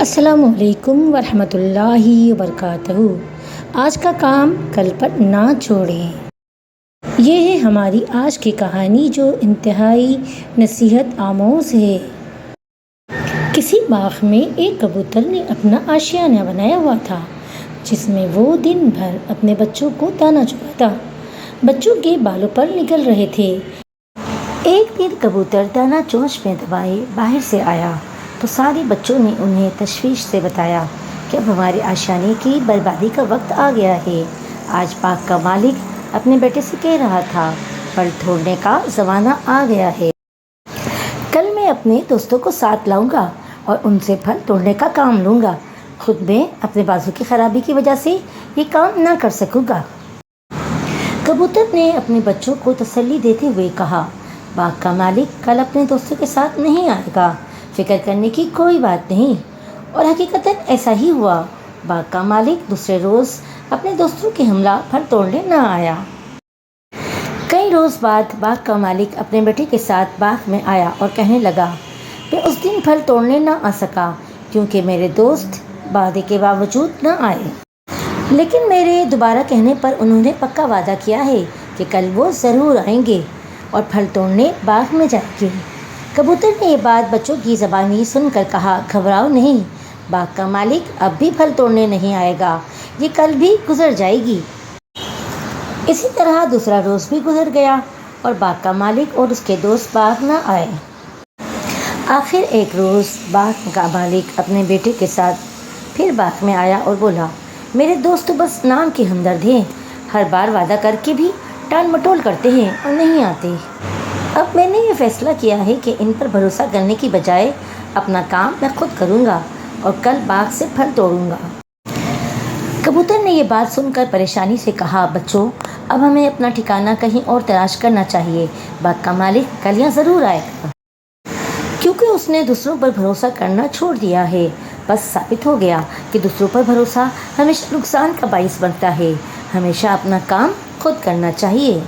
السلام علیکم ورحمۃ اللہ وبرکاتہ۔ آج کا کام کل پر نہ چھوڑیں، یہ ہے ہماری آج کی کہانی جو انتہائی نصیحت آموز ہے۔ کسی باغ میں ایک کبوتر نے اپنا آشیانہ بنایا ہوا تھا جس میں وہ دن بھر اپنے بچوں کو دانہ چگاتا۔ بچوں کے بالوں پر نکل رہے تھے۔ ایک دن کبوتر دانہ چونچ میں دبائے باہر سے آیا تو سارے بچوں نے انہیں تشویش سے بتایا کہ اب ہمارے آشیانے کی بربادی کا وقت آ گیا ہے۔ آج باغ کا مالک اپنے بیٹے سے کہہ رہا تھا، پھل توڑنے کا زمانہ آ گیا ہے۔ کل میں اپنے دوستوں کو ساتھ لاؤں گا اور ان سے پھل توڑنے کا کام لوں گا۔ خود میں اپنے بازو کی خرابی کی وجہ سے یہ کام نہ کر سکوں گا۔ کبوتر نے اپنے بچوں کو تسلی دیتے ہوئے کہا، باغ کا مالک کل اپنے دوستوں کے ساتھ نہیں آئے گا، فکر کرنے کی کوئی بات نہیں۔ اور حقیقتاً ایسا ہی ہوا۔ باغ کا مالک دوسرے روز اپنے دوستوں کے ہمراہ پھل توڑنے نہ آیا۔ کئی روز بعد باغ کا مالک اپنے بیٹے کے ساتھ باغ میں آیا اور کہنے لگا، میں اس دن پھل توڑنے نہ آ سکا کیونکہ میرے دوست وعدے کے باوجود نہ آئے، لیکن میرے دوبارہ کہنے پر انہوں نے پکا وعدہ کیا ہے کہ کل وہ ضرور آئیں گے اور پھل توڑنے باغ میں جائیں گے۔ کبوتر نے یہ بات بچوں کی زبانی سن کر کہا، گھبراؤ نہیں، باغ کا مالک اب بھی پھل توڑنے نہیں آئے گا، یہ کل بھی گزر جائے گی۔ اسی طرح دوسرا روز بھی گزر گیا اور باغ کا مالک اور اس کے دوست باغ نہ آئے۔ آخر ایک روز باغ کا مالک اپنے بیٹے کے ساتھ پھر باغ میں آیا اور بولا، میرے دوست تو بس نام کے ہمدرد ہیں، ہر بار وعدہ کر کے بھی ٹال مٹول کرتے ہیں اور نہیں آتے۔ اب میں نے یہ فیصلہ کیا ہے کہ ان پر بھروسہ کرنے کی بجائے اپنا کام میں خود کروں گا اور کل باغ سے پھل توڑوں گا۔ کبوتر نے یہ بات سن کر پریشانی سے کہا، بچوں اب ہمیں اپنا ٹھکانہ کہیں اور تلاش کرنا چاہیے، باغ کا مالک کل یہاں ضرور آئے گا۔ کیونکہ اس نے دوسروں پر بھروسہ کرنا چھوڑ دیا ہے، بس ثابت ہو گیا کہ دوسروں پر بھروسہ ہمیشہ نقصان کا باعث بنتا ہے۔ ہمیشہ اپنا کام خود کرنا چاہیے۔